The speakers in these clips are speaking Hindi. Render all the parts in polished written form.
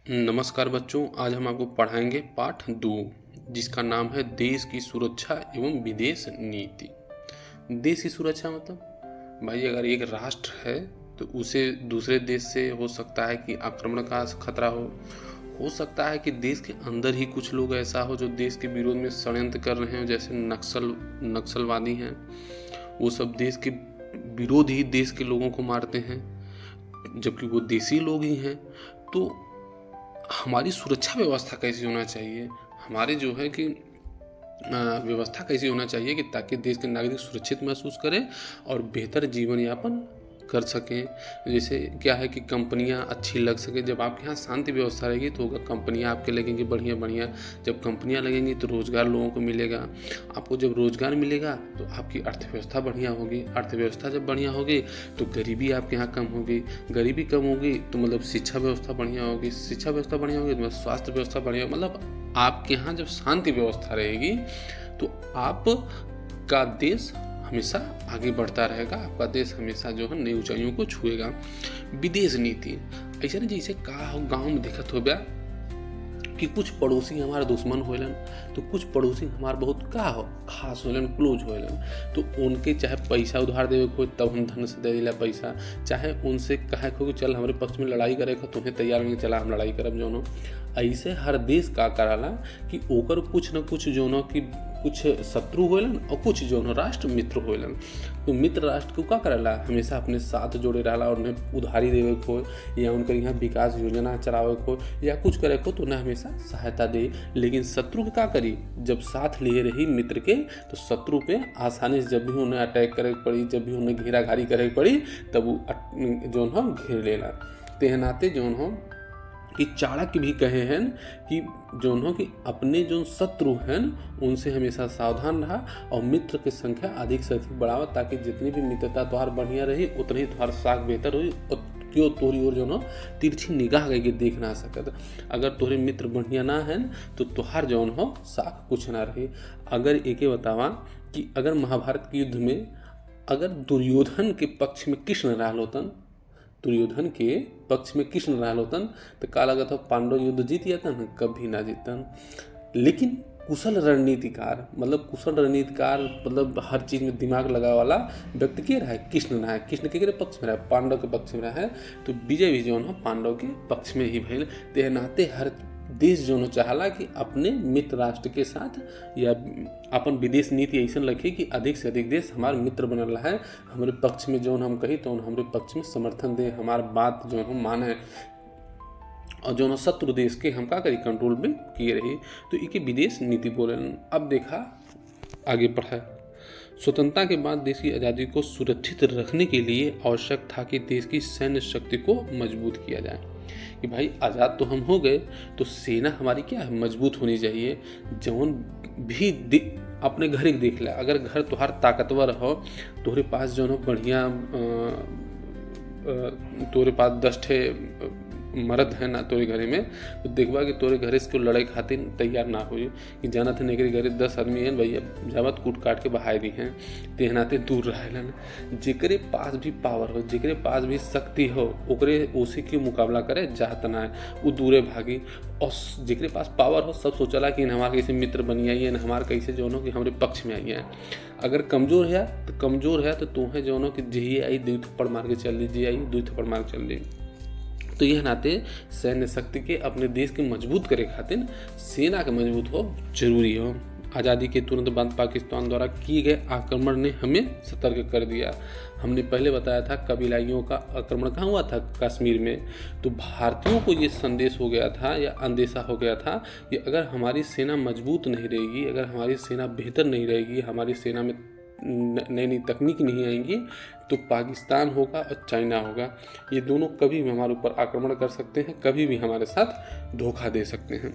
नमस्कार बच्चों, आज हम आपको पढ़ाएंगे पाठ 2 जिसका नाम है देश की सुरक्षा एवं विदेश नीति। देश की सुरक्षा मतलब भाई अगर एक राष्ट्र है तो उसे दूसरे देश से हो सकता है कि आक्रमण का खतरा हो सकता है कि देश के अंदर ही कुछ लोग ऐसा हो जो देश के विरोध में षड्यंत्र कर रहे हैं, जैसे नक्सलवादी हैं। वो सब देश के विरोध ही देश के लोगों को मारते हैं, जबकि वो देसी लोग ही हैं। तो हमारी सुरक्षा व्यवस्था कैसी होना चाहिए, हमारे जो है कि व्यवस्था कैसी होना चाहिए कि ताकि देश के नागरिक सुरक्षित महसूस करें और बेहतर जीवन यापन कर सकें। जैसे क्या है कि कंपनियां अच्छी लग सके। जब आपके यहाँ शांति व्यवस्था रहेगी तो होगा, कंपनियां आपके लगेंगी बढ़िया बढ़िया। जब कंपनियां लगेंगी तो रोज़गार लोगों को मिलेगा। आपको जब रोज़गार मिलेगा तो आपकी अर्थव्यवस्था बढ़िया होगी। अर्थव्यवस्था जब बढ़िया होगी तो गरीबी आपके यहाँ कम होगी। गरीबी कम होगी तो मतलब शिक्षा व्यवस्था बढ़िया होगी। शिक्षा व्यवस्था बढ़िया होगी तो मतलब स्वास्थ्य व्यवस्था बढ़िया। मतलब आपके यहाँ जब शांति व्यवस्था रहेगी तो आपका देश हमेशा आगे बढ़ता रहेगा, आपका देश हमेशा जो है नई ऊंचाइयों को छुएगा। विदेश नीति ऐसा नहीं जैसे का गाँव में दिक्कत हो गया कि कुछ पड़ोसी हमारे दुश्मन होलन, तो कुछ पड़ोसी हमारे बहुत का हो खास होलन, क्लोज होलन। तो उनके चाहे पैसा उधार देवे को तब हम धन से दे दिला पैसा, चाहे उनसे कहे को कि चल हमारे पक्ष में लड़ाई करे को तुम्हें तैयार नहीं, चला हम लड़ाई करब जोनो। ऐसे हर देश का कराला कि ओकर कुछ न कुछ जोनो कि कुछ शत्रु होलन और कुछ जो राष्ट्र मित्र होलन। तो मित्र राष्ट्र को क्या करेला, हमेशा अपने साथ जोड़े रहला और उन्हें उधारी देवे को या उनके यहाँ विकास योजना चलावे को या कुछ करे को तो उन्हें हमेशा सहायता दे। लेकिन शत्रु के क्या करी, जब साथ लिए रही मित्र के तो शत्रु पे आसानी से जब भी उन्हें अटैक करे पड़ी, जब भी उन्हें घेराघारी करे पड़ी तब वो जो हम घेर लेला। तेहनाते जो हम कि चाणक्य भी कहे हैं कि जो हो कि अपने जो शत्रु हैं उनसे हमेशा सावधान रहा और मित्र की संख्या अधिक से अधिक बढ़ावा, ताकि जितनी भी मित्रता तुम्हार बढ़िया रही उतनी ही तुम्हार साख बेहतर हुई और क्यों तोहरी ओर जो हो तिरछी निगाह करके देख ना सकत। अगर तोहरे मित्र बढ़िया ना है तो तुहार जौन हो साख कुछ ना रही। अगर एक बतावा कि अगर महाभारत के युद्ध में अगर दुर्योधन के पक्ष में कृष्ण रहल होतन, दुर्योधन के पक्ष में कृष्ण रहल होतन तो का लगत हो पांडव युद्ध जीत जातन, कभी ना जीतन। लेकिन कुशल रणनीतिकार मतलब हर चीज में दिमाग लगा वाला व्यक्ति के रहा है, कृष्ण रहा है। कृष्ण के पक्ष में रहा है, पांडव के पक्ष में रहा है, तो विजय भी जो है पांडव के पक्ष में ही भइल। तेनाते हर देश जो चाहला कि अपने मित्र राष्ट्र के साथ या अपन विदेश नीति ऐसा रखे कि अधिक से अधिक देश हमारे मित्र बनल रहा है, हमारे पक्ष में जो हम कही तो हमारे पक्ष में समर्थन दे, हमारे बात जो हम माने और जो शत्रु देश के हम का करी कंट्रोल में किए रही। तो इके विदेश नीति बोले। अब देखा आगे बढ़ा, स्वतंत्रता के बाद देश की आज़ादी को सुरक्षित रखने के लिए आवश्यक था कि देश की सैन्य शक्ति को मजबूत किया जाए। कि भाई आज़ाद तो हम हो गए तो सेना हमारी क्या है, मजबूत होनी चाहिए। जौन भी अपने घर एक देख ला, अगर घर तुहार ताकतवर हो, तोहरे पास जो है बढ़िया तोरे पास 10 मर्द है ना तोरे घरे में, तो देखबा कि तोरे घरे से लड़ाई खातिर तैयार ना हो कि जाना थे नेकरे घरे 10 आदमी हैं भैया जावत कूट काट के बहाय दी हैं। तेहनाते दूर रहेलन। जेकरे पास भी पावर हो, जेकरे पास भी शक्ति हो, ओकरे उसी के मुकाबला करे चाहत ना है, वो दूरे भागी। और जेकरे पास पावर हो सब सोचला कि हमारे कैसे मित्र बनी आई है, हमारे कैसे जो हो कि हमारे पक्ष में आई है। अगर कमजोर है तो तुम्हें जो हो कि जी आई 2 थप्पड़ मार के चल दी, जी आई 2 थप्पड़ मार के चल दी। तो यह नाते सैन्य शक्ति के अपने देश के मजबूत करे खातिर सेना के मजबूत हो जरूरी हो। आज़ादी के तुरंत बाद पाकिस्तान द्वारा किए गए आक्रमण ने हमें सतर्क कर दिया। हमने पहले बताया था कबीलाइयों का आक्रमण कहाँ हुआ था, कश्मीर में। तो भारतीयों को ये संदेश हो गया था या अंदेशा हो गया था कि अगर हमारी सेना मजबूत नहीं रहेगी, अगर हमारी सेना बेहतर नहीं रहेगी, हमारी सेना में नई नई तकनीक नहीं आएंगी तो पाकिस्तान होगा और चाइना होगा, ये दोनों कभी भी हमारे ऊपर आक्रमण कर सकते हैं, कभी भी हमारे साथ धोखा दे सकते हैं।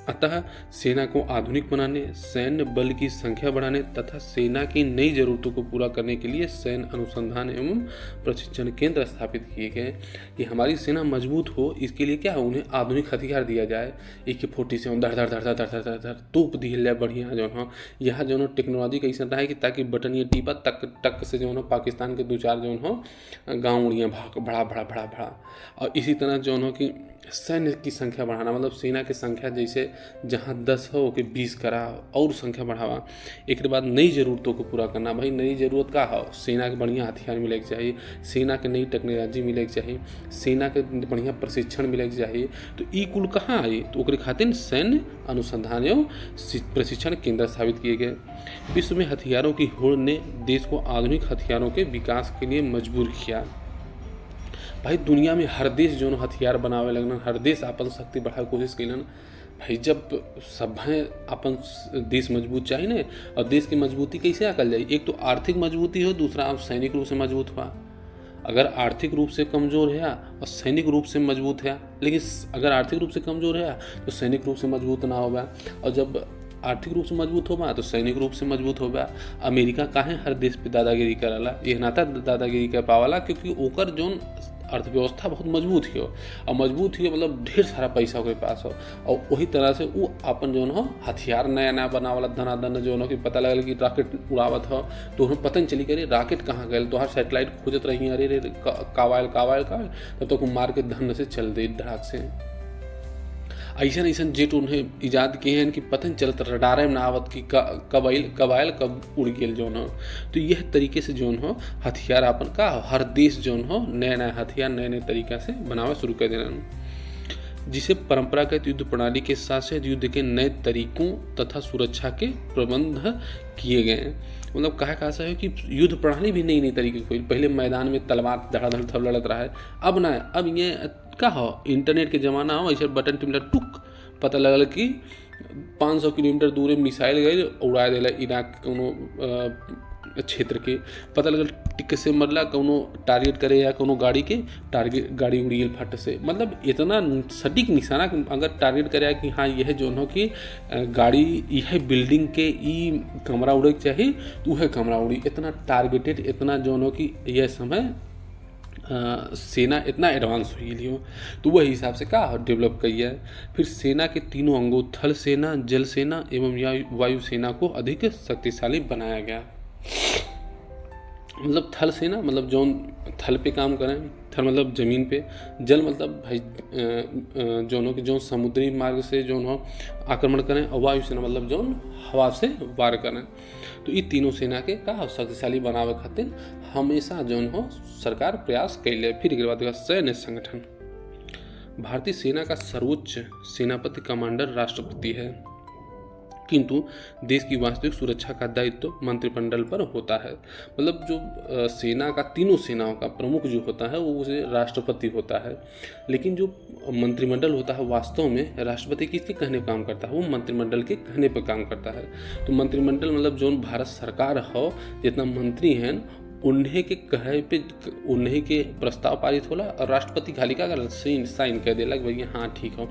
अतः सेना को आधुनिक बनाने, सैन्य बल की संख्या बढ़ाने तथा सेना की नई जरूरतों को पूरा करने के लिए सैन्य अनुसंधान एवं प्रशिक्षण केंद्र स्थापित किए गए। कि हमारी सेना मजबूत हो, इसके लिए क्या है, उन्हें आधुनिक हथियार दिया जाए। AK-47 धड़ धड़ धड़ धड़ धड़ धड़ धड़ तोप दिए जाए बढ़िया जो हो। यह जो है टेक्नोलॉजी कैसा रहा है कि ताकि बटन ये टीपा तक टक से जो है पाकिस्तान के 2-4 जो हो गाँव उड़ियाँ भाग भड़ा भड़ा भड़ा भड़ा। और इसी तरह जो हो कि सैन्य की संख्या बढ़ाना, मतलब सेना की संख्या जैसे जहाँ 10 हो कि 20 करा और संख्या बढ़ावा। एक बाद नई ज़रूरतों को पूरा करना। भाई नई ज़रूरत का हो, सेना के बढ़िया हथियार मिले के चाहिए, सेना के नई टेक्नोलॉजी मिले के चाहिए, सेना के बढ़िया प्रशिक्षण मिले के चाहिए। तो ई कुल कहाँ आई? तो ओकरे खातिर सैन्य अनुसंधान एवं प्रशिक्षण केंद्र स्थापित किए गए। विश्व में हथियारों की होड़ ने देश को आधुनिक हथियारों के विकास के लिए मजबूर किया। भाई दुनिया में हर देश जो हथियार बनावे लगन, हर देश अपन शक्ति बढ़ावे कोशिश कैलन। भाई जब सब अपन देश मजबूत चाहिए ना, और देश की मजबूती कैसे आकल जाए? एक तो आर्थिक मजबूती हो, दूसरा आप सैनिक रूप से मजबूत हुआ। अगर आर्थिक रूप से कमज़ोर है और सैनिक रूप से मजबूत है, लेकिन अगर आर्थिक रूप से कमज़ोर है तो सैनिक रूप से मजबूत ना होगा, और जब आर्थिक रूप से मजबूत होगा तो सैनिक रूप से मजबूत होगा। अमेरिका काहे हर देश पे दादागिरी कराला? ये नाता दादागिरी कर पावाला क्योंकि ओकर जोन अर्थव्यवस्था बहुत मजबूत ही हो, और मजबूत ही मतलब ढेर सारा पैसा ओकरे पास हो, और वही तरह से वो अपन जो हो हथियार नया नया बनावला धनाधन जो हो कि पता लगल कि रॉकेट उड़ावत हो तो हम पता नहीं चली कि अरे रॉकेट कहाँ गए, तो हर सैटेलाइट खोजत रही, अरे रे कावायल कावायल कावायल, तब तक मार के धन से चल दे धड़ाक से। ऐसा जेट उन्हें ईजाद किए हैं कि पता नहीं चलता, रडार में ना आवत कि कब आयल कब उड़ गए जो हो। तो यह तरीके से जो हो हथियार अपन का हर देश जो हो नया नया हथियार नए नए तरीका से बनावा शुरू कर देना, जिसे परंपरागत युद्ध प्रणाली के साथ साथ युद्ध के नए तरीकों तथा सुरक्षा के प्रबंध किए गए हैं। मतलब कहा सा है कि युद्ध प्रणाली भी नई नई तरीके की। पहले मैदान में तलवार धड़ाधड़ सब लड़त रहा है, अब ना, अब ये का हो इंटरनेट के ज़माना हो, ऐसे बटन टिमला टुक पता लगल कि 500 किलोमीटर दूर मिसाइल गई उड़ा दिला इराक कोनो क्षेत्र के, पता लगल टिक से मरला कोनो टारगेट करे या कोनो गाड़ी के टारगेट गाड़ी उड़ियल फट से। मतलब इतना सटीक निशाना अगर टारगेट करे कि हाँ यह जो हो कि गाड़ी यह बिल्डिंग के ई कमरा उड़े के चाहिए तो वह कमरा उड़ी, इतना टारगेटेड, इतना जो हो कि यह समय सेना इतना एडवांस हुई लियो। तो वही हिसाब से का डेवलप किया है। फिर सेना के तीनों अंगों थल सेना, जल सेना एवं वायु सेना को अधिक शक्तिशाली बनाया गया। मतलब थल सेना मतलब जो थल पे काम करें, थल मतलब ज़मीन पे, जल मतलब भाई जो हो कि जो समुद्री मार्ग से जो हो आक्रमण करें, और वायु सेना मतलब जो हवा से वार करें। तो ये तीनों सेना के का शक्तिशाली बनावे खातिर हमेशा जो हो सरकार प्रयास कैले। फिर एक बात सैन्य संगठन, भारतीय सेना का सर्वोच्च सेनापति कमांडर राष्ट्रपति है, किंतु देश की वास्तविक सुरक्षा का दायित्व मंत्रिमंडल पर होता है। मतलब जो सेना का तीनों सेनाओं का प्रमुख जो होता है वो उसे राष्ट्रपति होता है, लेकिन जो मंत्रिमंडल होता है वास्तव में राष्ट्रपति किसके कहने पर काम करता है? वो मंत्रिमंडल के कहने पर काम करता है। तो मंत्रिमंडल मतलब जो भारत सरकार हो जितना मंत्री हैं उन्हें के कहे पे उन्हें के प्रस्ताव पारित होला, और राष्ट्रपति खाली का साइन कर देलक भैया हाँ ठीक हो।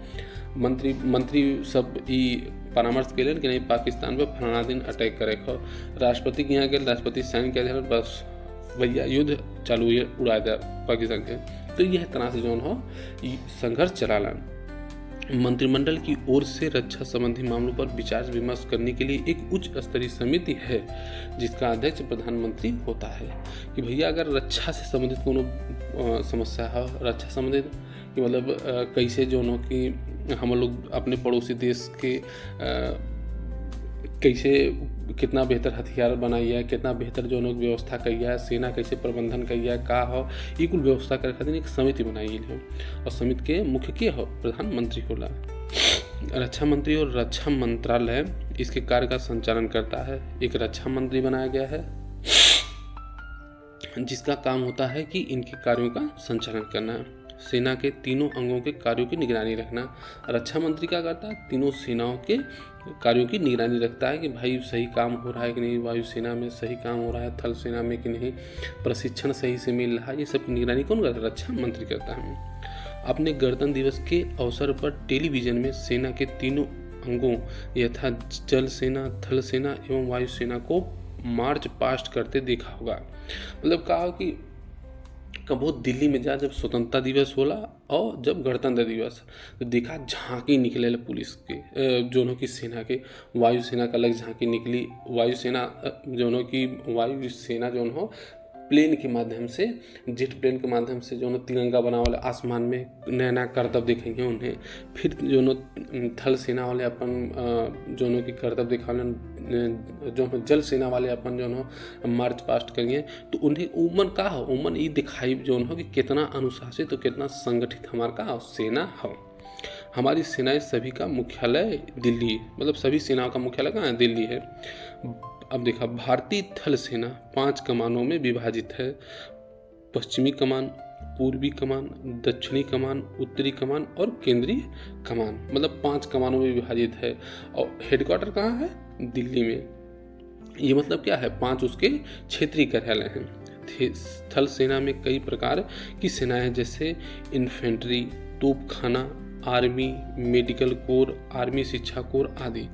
मंत्री सब ई परामर्श के लिए कि नहीं पाकिस्तान पे फलाना दिन अटैक करे हो, राष्ट्रपति के यहाँ गए, राष्ट्रपति साइन कर दिया, बस भैया युद्ध चालू है, उड़ा दिया पाकिस्तान के। तो यह तरह से जो हो संघर्ष चलाना। मंत्रिमंडल की ओर से रक्षा संबंधी मामलों पर विचार विमर्श करने के लिए एक उच्च स्तरीय समिति है जिसका अध्यक्ष प्रधानमंत्री होता है। कि भैया अगर रक्षा से संबंधित कोनो समस्या है, रक्षा संबंधित कि मतलब कैसे जो हो कि हम लोग अपने पड़ोसी देश के कैसे कितना बेहतर हथियार बनाइए, कितना बेहतर जो लोग व्यवस्था करिए है, सेना कैसे प्रबंधन करिए का हो, ये कुल व्यवस्था करे खातिर एक समिति बनाई गई है, और समिति के मुख्य के हो प्रधानमंत्री होला। रक्षा मंत्री और रक्षा मंत्रालय इसके कार्य का संचालन करता है। एक रक्षा मंत्री बनाया गया है जिसका काम होता है कि इनके कार्यों का संचालन करना है। सेना के तीनों अंगों के कार्यों की निगरानी रखना। रक्षा मंत्री क्या करता है? तीनों सेनाओं के कार्यों की निगरानी रखता है कि भाई सही काम हो रहा है कि नहीं, वायुसेना में सही काम हो रहा है, थल सेना में कि नहीं, प्रशिक्षण सही से मिल रहा है, ये सब की निगरानी कौन करता है? रक्षा मंत्री करता है। अपने गणतंत्र दिवस के अवसर पर टेलीविजन में सेना के तीनों अंगों यथा जल सेना, थल सेना एवं वायुसेना को मार्च पास्ट करते देखा होगा। मतलब कहा कि कबो दिल्ली में जा जब स्वतंत्रता दिवस होला और जब गणतंत्र दिवस तो देखा झांकी निकले पुलिस के जोनों की सेना के, वायुसेना का अलग झांकी निकली, वायुसेना जोनों की वायुसेना जोन हो प्लेन के माध्यम से, जेट प्लेन के माध्यम से जो तिरंगा बना वाले आसमान में नया नया करतब दिखेंगे उन्हें। फिर जो थल सेना वाले अपन जो की करतब दिखाने, जो जल सेना वाले अपन जो मार्च पास्ट करेंगे, तो उन्हें उमन का हो, उमन ये दिखाई जो हो कि कितना अनुशासित और कितना संगठित हमारा का सेना हो। हमारी सेनाएं सभी का मुख्यालय दिल्ली, मतलब सभी सेनाओं का मुख्यालय कहाँ है? दिल्ली है। अब देखा, भारतीय थल सेना 5 कमानों में विभाजित है। पश्चिमी कमान, पूर्वी कमान, दक्षिणी कमान, उत्तरी कमान और केंद्रीय कमान, मतलब 5 कमानों में विभाजित है। और हेडक्वार्टर कहाँ है? दिल्ली में। ये मतलब क्या है? 5 उसके क्षेत्रीय कार्यालय हैं। थल सेना में कई प्रकार की सेनाएं, जैसे इन्फेंट्री, तोपखाना, आर्मी, मेडिकल कोर, आर्मी शिक्षा कोर आदि।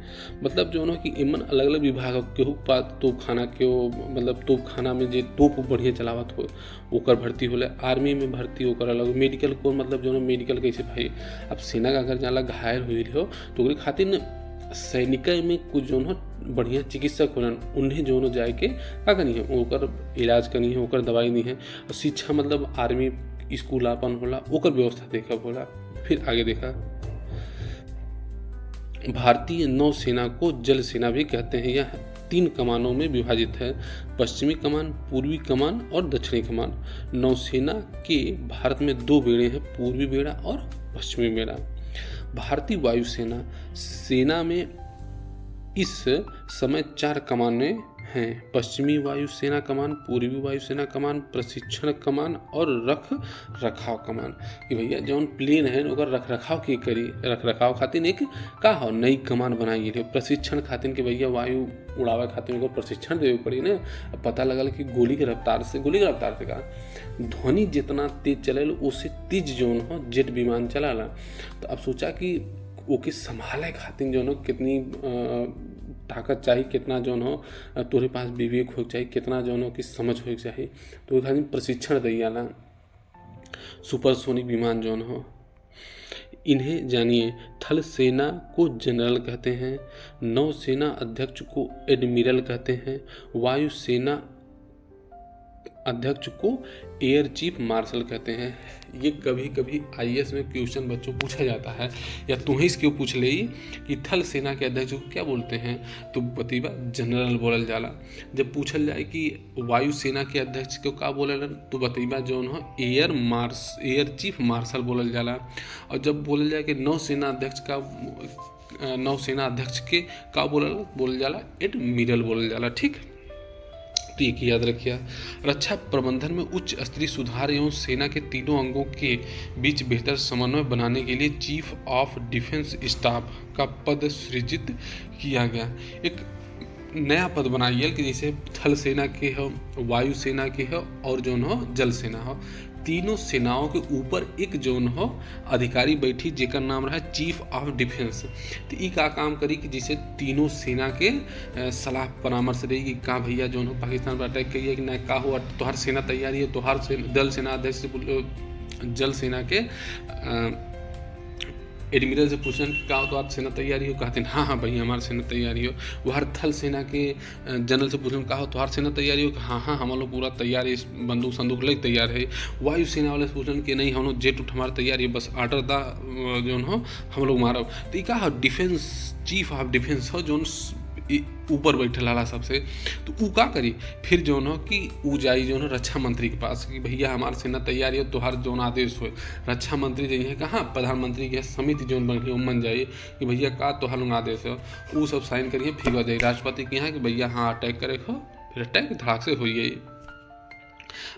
मतलब जो है कि इमन अलग अलग विभाग केहू पास तोपखाना के, मतलब तोपखाना में जे तोप बढ़िया चलावत हो ओकर भर्ती होले, आर्मी में भर्ती होकर अलग, मेडिकल कोर मतलब जो है मेडिकल कैसे भाई। अब सेना का अगर जाला घायल हुई हो तो ओकरे खातिर सैनिक में कुछ जो है बढ़िया चिकित्सक होना, उन्हें जो है जाए के का करनी है, ओकर इलाज करनी है, ओकर दवाई नहीं है। और शिक्षा मतलब आर्मी स्कूल अपन होला, ओकर व्यवस्था देखब होला। फिर आगे देखा, भारतीय नौसेना को जल सेना भी कहते हैं। यह 3 कमानों में विभाजित है। पश्चिमी कमान, पूर्वी कमान और दक्षिणी कमान। नौसेना के भारत में 2 बेड़े हैं, पूर्वी बेड़ा और पश्चिमी बेड़ा। भारतीय वायुसेना सेना में इस समय 4 कमानें हैं। पश्चिमी वायुसेना कमान, पूर्वी वायुसेना कमान, प्रशिक्षण कमान और रख रखाव कमान। कि भैया जौन प्लेन है ओकर रख रखाव के करी, रख रखाव खातिर एक का हो नई कमान बनाई गई। प्रशिक्षण खातिर कि भैया वायु उड़ावे खातिर ओकर प्रशिक्षण देवे पड़ी ना। पता लगल कि गोली के रफ्तार से का ध्वनि जितना तेज चले उससे तेज जौन हो जेट विमान चलाला। तो अब सोचा कि ओके संभाले खातिर जो है कितनी ताकत चाहिए, कितना जो हो तोरे पास विवेक हो चाहिए, कितना जो हो कि समझ हो चाहिए, तो खातिर प्रशिक्षण दियाला। सुपरसोनिक विमान जो हो, इन्हें जानिए। थल सेना को जनरल कहते हैं, नौसेना अध्यक्ष को एडमिरल कहते हैं, वायुसेना अध्यक्ष को एयर चीफ मार्शल कहते हैं। ये कभी कभी आईएएस में क्वेश्चन बच्चों पूछा जाता है, या तुम्हें इसके पूछ ले कि थल सेना के अध्यक्ष को क्या बोलते हैं, तो बतीबा जनरल बोलल जाला। जब पूछल जाए कि वायुसेना के अध्यक्ष को क्या बोलेला, तो बतीबा जो है एयर चीफ मार्शल बोलल जाला। और जब बोलल जाए कि नौसेना अध्यक्ष के का बोलल जाला, एडमिरल बोलल जाला। ठीक, तो एक याद रखिए। रक्षा प्रबंधन में उच्च स्तरीय सुधार एवं सेना के तीनों अंगों के बीच बेहतर समन्वय बनाने के लिए चीफ ऑफ डिफेंस स्टाफ का पद सृजित किया गया। एक नया पद बनाया गया कि जैसे थल सेना के हो, वायु सेना के हो और जो हो जल सेना हो, तीनों सेनाओं के ऊपर एक जोन हो अधिकारी बैठी जेकर नाम रहा चीफ ऑफ डिफेंस। तो ये का काम करी कि जैसे तीनों सेना के सलाह परामर्श रही कि का भैया जो हो पाकिस्तान पर अटैक करिए कि नहीं, का हो तोहर सेना तैयारी है, तोहर जल सेना अध्यक्ष जल सेना के एडमिरल से पूछन का हो तो आप सेना तैयारी हो, कहते हैं हाँ भैया हमारी सेना तैयारी हो। वह थल सेना के जनरल से पूछन का हो तो हर सेना तैयारी हो, हाँ हम लोग पूरा तैयार है, बंदूक संदूक ले तैयार है। वायु सेना वाले से पूछन कि नहीं हम लोग जेट उठ हमारा तैयारी है, बस आर्डर दा जो हो हम लोग मारब। तो ये का डिफेंस चीफ ऑफ डिफेंस हो जो ऊपर बैठल वाला सबसे। तो ऊ का करी फिर जो हो कि ऊ जाई जो रक्षा मंत्री के पास कि भैया हमारे सेना तैयारी हो, तोहार जो आदेश हो। रक्षा मंत्री जो है कहाँ प्रधानमंत्री के समिति जो बन मन जाइए कि भैया का तोहार लोग आदेश हो, वो सब साइन करिए। फिर हो जाए राष्ट्रपति के यहाँ कि भैया हाँ अटैक करे हो, फिर अटैक धड़ाक से होइए।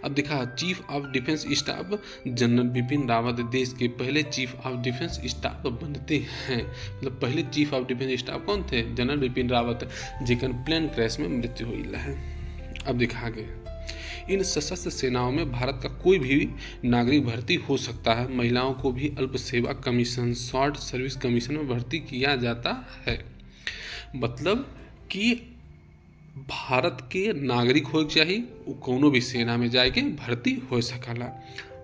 अब देखा chief of defence staff general Bipin Rawat देश के पहले चीफ ऑफ डिफेंस स्टाफ बनते हैं। मतलब पहले चीफ ऑफ डिफेंस स्टाफ कौन थे? जनरल बिपिन रावत, जिनका प्लेन क्रैश में मृत्यु हुई है। अब देखा आगे, इन सशस्त्र सेनाओं में भारत का कोई भी नागरिक भर्ती हो सकता है। महिलाओं को भी अल्प सेवा कमीशन शॉर्ट सर्विस कमीशन में भर्ती किया जाता है। मतलब कि भारत के नागरिक हो चाहिए वो कोनो भी सेना में जाके भर्ती हो सकला।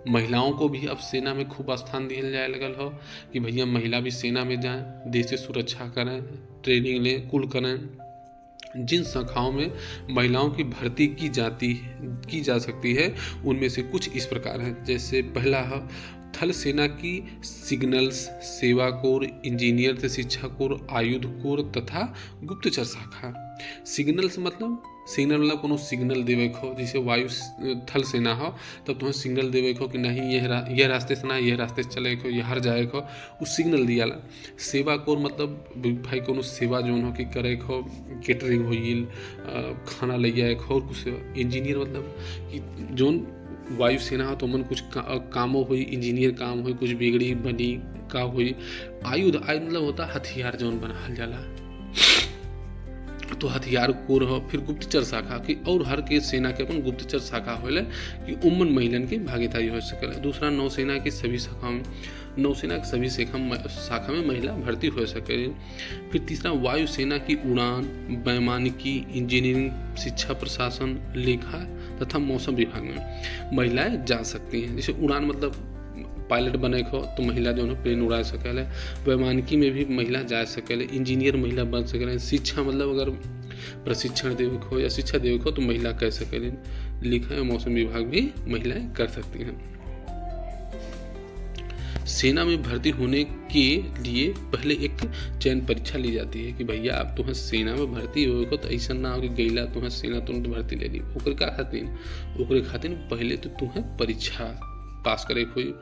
महिलाओं को भी अब सेना में खूब स्थान दिया जाए लगल हो कि भैया महिला भी सेना में जाएं, देश की सुरक्षा करें, ट्रेनिंग लें, कुल करें। जिन शाखाओं में महिलाओं की भर्ती की जा सकती है उनमें से कुछ इस प्रकार हैं। जैसे पहला है थल सेना की सिग्नल्स, सेवा कोर, इंजीनियर से शिक्षा कोर, आयुध कोर तथा गुप्तचर शाखा। सिग्नल्स मतलब कोनो सिग्नल देवे को, जैसे वायु थल सेना हो तब तुम्हें सिग्नल देवे को कि नहीं यह रास्ते से ना यह रास्ते से चले को, यह हर जाए को, उस सिग्नल दिया ला। सेवा कोर मतलब भाई कोनो सेवा जो हो कि करे को, केटरिंग होइल, खाना ले जाए को और कुछ। इंजीनियर मतलब कि जोन वायुसेना हो तो मन कुछ कामों हुई, इंजीनियर काम हुई, कुछ बिगड़ी बनी का हुई। आयुध मतलब होता हथियार जौन बनाल जाला, तो हथियार कोर हो। फिर गुप्तचर शाखा की और हर के सेना के अपन गुप्तचर शाखा होले कि उमन महिलन की भागीदारी हो सके। दूसरा नौसेना की सभी शाखा में, नौसेना की सभी शाखा में महिला भर्ती हो सके। फिर तीसरा वायुसेना की उड़ान, वैमानिकी, इंजीनियरिंग, शिक्षा प्रशासन, लेखा तथा मौसम विभाग में महिलाएं जा सकती हैं। जैसे उड़ान मतलब पायलट बने को तो महिला जो है प्लेन उड़ा सकेले। वैमानिकी में भी महिला जा सकेले। इंजीनियर महिला बन सकेले। शिक्षा मतलब अगर प्रशिक्षण देवे को या शिक्षा देवे को तो महिला कह सकेले। लिखा है मौसम विभाग भी महिलाएं कर सकती हैं। सेना में भर्ती होने के लिए पहले एक चयन परीक्षा ली जाती है कि भैया आप तुम्हें सेना में भर्ती हो तो ऐसा ना हो कि गईला तुम्हें सेना तुरंत भर्ती ले ली। ओकरे खातिर पहले तो तुम्हें परीक्षा पास करे हुई,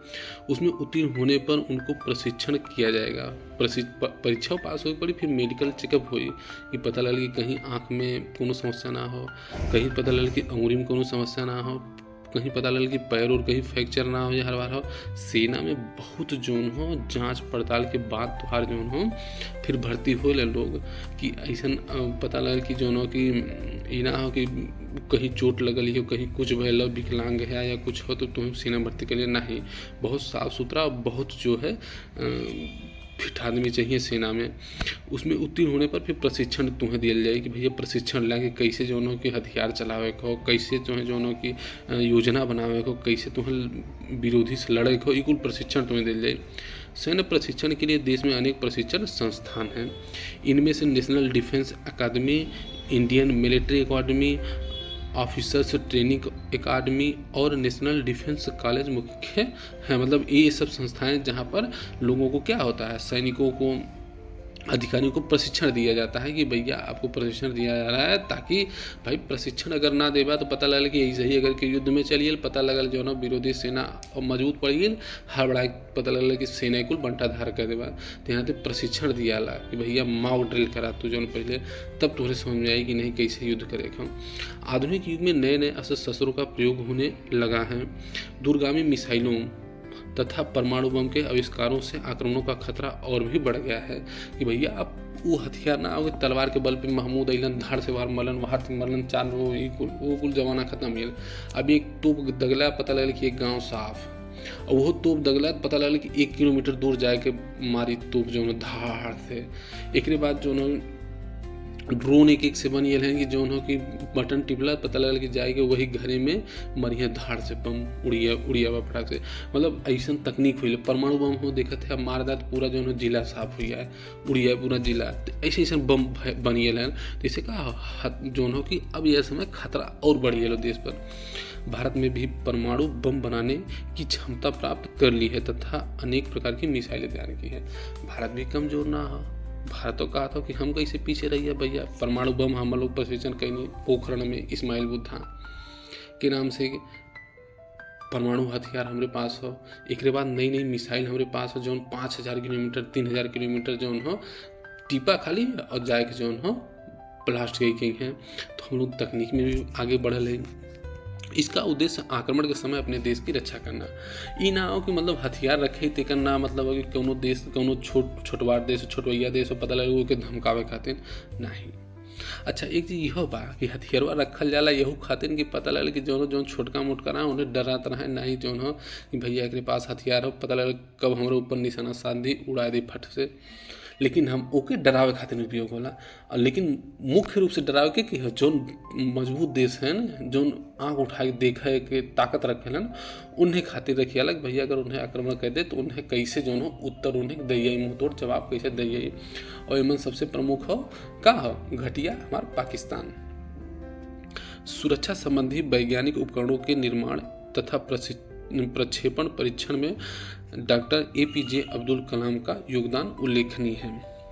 उसमें उत्तीर्ण होने पर उनको प्रशिक्षण किया जाएगा। परीक्षा पास हो पड़ी, फिर मेडिकल चेकअप हुई कि पता लगे कि कहीं आँख में कोनो समस्या ना हो, कहीं पता लगे कि अंगुरी में कोनो समस्या ना हो, कहीं पता लगे कि पैर और कहीं फ्रैक्चर ना हो या हर बार हो। सेना में बहुत जोन हो जांच पड़ताल के बाद तुहार जोन हो फिर भर्ती हो ले लोग कि ऐसा पता लगे कि जोन हो कि ई ना हो कि कहीं चोट लगल हो, कहीं कुछ भैल, विकलांग है या कुछ हो तो तुम्हें सेना भर्ती के लिए नहीं। बहुत साफ सुथरा, बहुत जो है फिट आदमी चाहिए सेना में। उसमें उत्तीर्ण होने पर फिर प्रशिक्षण तुम्हें दिया जाए कि भैया प्रशिक्षण लाके कैसे जो हो कि हथियार चलावे को, कैसे जो है कि योजना बनावे को, कैसे तुम्हें विरोधी से लड़े को, ये कुल प्रशिक्षण तुम्हें दिया जाए। सैन्य प्रशिक्षण के लिए देश में अनेक प्रशिक्षण संस्थान हैं। इनमें से नेशनल डिफेंस अकादमी, इंडियन मिलिट्री अकादमी, ऑफिसर्स ट्रेनिंग एकेडमी और नेशनल डिफेंस कॉलेज मुख्य है। मतलब ये सब संस्थाएं जहां पर लोगों को क्या होता है, सैनिकों को, अधिकारियों को प्रशिक्षण दिया जाता है कि भैया आपको प्रशिक्षण दिया जा रहा है ताकि भाई प्रशिक्षण अगर ना देगा तो पता लगल कि ऐसे ही अगर कि युद्ध में चलिए पता लगल जो ना विरोधी सेना मजबूत पड़ी हड़बड़ाई, पता लगल कि सेना कुल बंटाधार कर देगा। तो यहाँ पे प्रशिक्षण दिया ला कि भैया मॉक ड्रिल करा तू जो पहले, तब तुम्हें समझ में आई कि नहीं कैसे युद्ध करेगा। आधुनिक युग में नए नए अस्त्र शस्त्रों का प्रयोग होने लगा है। दूरगामी मिसाइलों तथा परमाणु बम के आविष्कारों से आक्रमणों का खतरा और भी बढ़ गया है कि भैया आप वो हथियार ना आओगे तलवार के बल पे महमूद अइलन धाड़ से वार मलन वहां मलन चार वो कुल जमाना खत्म मिल। अब एक तोप दगला पता लगल कि एक गांव साफ, और वो तोप दगला पता लगल कि 1 किलोमीटर दूर जाके मारी तोप जो धाड़ से। एक बाद जो ड्रोन एक से बनी है कि जो हो कि बटन टिपला पता लगल कि जाएगा वही घरे में मरिया धाड़ से बम उड़िया फटाक से। मतलब ऐसा तकनीक हुई। परमाणु बम हो देखा थे अब मार दा तो पूरा जो है जिला साफ हुई है, उड़िया पूरा जिला। तो ऐसे ऐसा बम बनिए है। तो इसे कहा जो हो कि अब यह समय खतरा और बढ़िए देश पर। भारत में भी परमाणु बम बनाने की क्षमता प्राप्त कर ली है तथा अनेक प्रकार की मिसाइलें तैयार की है। भारत भी कमजोर ना हो। भारत तो कहा था कि हम कैसे पीछे रहिए भैया, परमाणु बम हम लोग प्रशिक्षण कहीं पोखरण में इस्माइल बुद्धा के नाम से परमाणु हथियार हमारे पास हो। एक बाद नई नई मिसाइल हमारे पास हो जो 5000 किलोमीटर 3000 किलोमीटर जो हो टीपा खाली और जाए के जो हो ब्लास्ट गई है। तो हम लोग तकनीक में भी आगे बढ़ल है। इसका उद्देश्य आक्रमण के समय अपने देश की रक्षा करना। ई ना हो कि मतलब हथियार रखे ते करना मतलब कि कोनो देश कोनो छोटवार देश छोटवैया देश पता लगे के धमकावे खातिर नहीं। अच्छा एक चीज यह बा कि हथियारवा रखल जाला यहू खातिर कि पता लगे कि जो छोटका मोटका ना उन्हें डरात रहे नहीं जो हो कि भैया एक पास हथियार हो पता लगे कब हमारे ऊपर निशाना साध दी उड़ा दी फट से। लेकिन हम ओके डरावे खातिर उपयोग होला। लेकिन मुख्य रूप से डरावे के कि जो मजबूत देश हैं, जो आँख उठा के देखे के ताकत रखेलन, उन्हें खातिर रखिए अलग भैया। अगर उन्हें आक्रमण कर दे तो उन्हें कैसे जो हो उत्तर उन्हें दैये, मुँह तोड़ जवाब कैसे दैये। और इनमें सबसे प्रमुख हो का हो घटिया हमारा पाकिस्तान। सुरक्षा संबंधी वैज्ञानिक उपकरणों के निर्माण तथा प्रक्षेपण परीक्षण में डॉक्टर APJ अब्दुल कलाम का योगदान उल्लेखनीय है।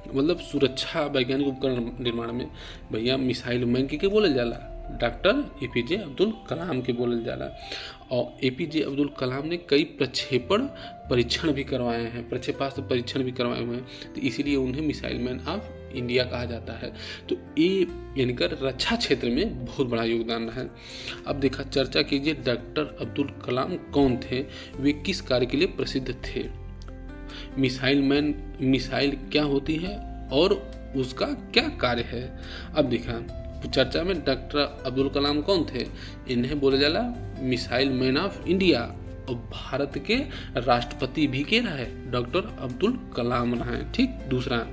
मतलब सुरक्षा वैज्ञानिक उपकरण निर्माण में भैया मिसाइल मैन के बोलल जाला, डॉक्टर APJ अब्दुल कलाम के बोलल जाला। और APJ अब्दुल कलाम ने कई प्रक्षेपण परीक्षण भी करवाए हैं, प्रक्षेपास्त्र परीक्षण भी करवाए हुए हैं, तो इसीलिए उन्हें मिसाइल मैन ऑफ इंडिया कहा जाता है। तो ये इनका रक्षा क्षेत्र में बहुत बड़ा योगदान है। अब देखा चर्चा कीजिए डॉक्टर अब्दुल कलाम कौन थे, वे किस कार्य के लिए प्रसिद्ध थे। मिसाइल मैन, मिसाइल क्या होती है और उसका क्या कार्य है। अब देखा चर्चा में डॉक्टर अब्दुल कलाम कौन थे, इन्हें बोला जाला मिसाइल मैन ऑफ इंडिया। और भारत के राष्ट्रपति भी के रहे डॉक्टर अब्दुल कलाम रहे। ठीक, दूसरा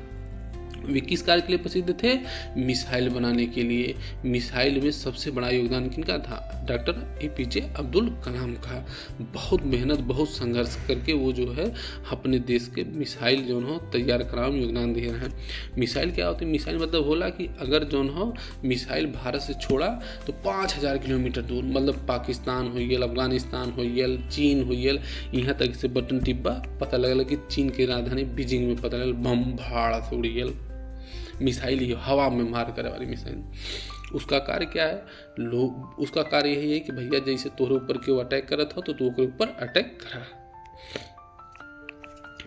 वे किस कार्य के लिए प्रसिद्ध थे, मिसाइल बनाने के लिए। मिसाइल में सबसे बड़ा योगदान किनका था, डॉक्टर APJ अब्दुल कलाम का। बहुत मेहनत, बहुत संघर्ष करके वो जो है अपने देश के मिसाइल जो हो तैयार कराने में योगदान दे रहे हैं। मिसाइल क्या होती है, मिसाइल मतलब होला कि अगर जो हो मिसाइल भारत से छोड़ा तो 5000 किलोमीटर दूर, मतलब पाकिस्तान हो गया, अफगानिस्तान हो गया, चीन हो गया, यहाँ तक से बटन टिब्बा पता लगल कि चीन के राजधानी बीजिंग में पता लगल बम भाड़ से उड़ गया मिसाइल, ही हवा में मार करे वाली मिसाइल। उसका कार्य क्या है, लोग उसका कार्य यही है कि भैया जैसे तोहरे ऊपर क्यों अटैक करत हो तो तू ओकरे ऊपर अटैक करा।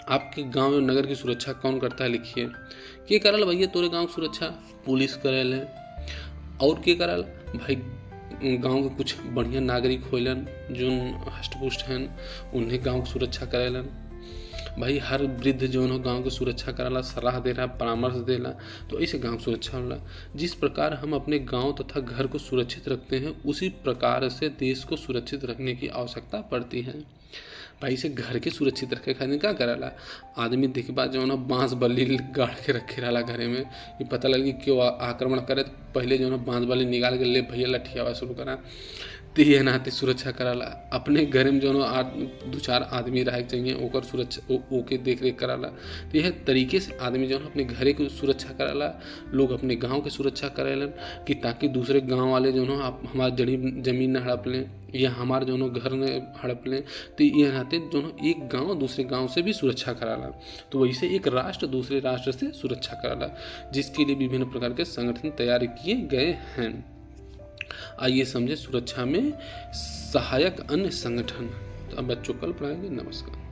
आपके गांव और नगर की सुरक्षा कौन करता है, लिखिए। के करल भैया तोरे गांव की सुरक्षा, पुलिस करल है। और के करल भाई, गांव के कुछ बढ़िया नागरिक होलन जो हष्टपुष्ट हैं, उन्हें गांव की सुरक्षा करेलन। भाई हर वृद्ध जो है गांव की सुरक्षा कराला, सलाह दे रहा, परामर्श देला, तो ऐसे गांव सुरक्षा होला। जिस प्रकार हम अपने गांव तथा घर को सुरक्षित रखते हैं, उसी प्रकार से देश को सुरक्षित रखने की आवश्यकता पड़ती है। भाई से घर के सुरक्षित रखे खातिर क्या कराला, आदमी देखे बाद जो है बांस बल्ली गाड़ के रखे रहा घरे में, ये पता लगे कि क्यों आक्रमण करे तो पहले जो है बांस बल्ली निकाल के ले भैया लठियावा शुरू करा, तो ये नाते सुरक्षा कराला। अपने घर में जो है 2-4 आदमी रहे चाहिए, ओकर सुरक्षा ओके देख रेख कराला। तो यह तरीके से आदमी जो है अपने घरे की सुरक्षा कराला, लोग अपने गांव की सुरक्षा करेलन कि ताकि दूसरे गांव वाले जो है हमारा जमीन न हड़प लें या हमारे जो घर न हड़प लें। तो ये नाते जो है एक गांव दूसरे गांव से भी सुरक्षा कराला। तो वैसे एक राष्ट्र दूसरे राष्ट्र से सुरक्षा कराला, जिसके लिए विभिन्न प्रकार के संगठन तैयार किए गए हैं। आइए समझे सुरक्षा में सहायक अन्य संगठन। तो अब बच्चों कल पढ़ाएंगे। नमस्कार।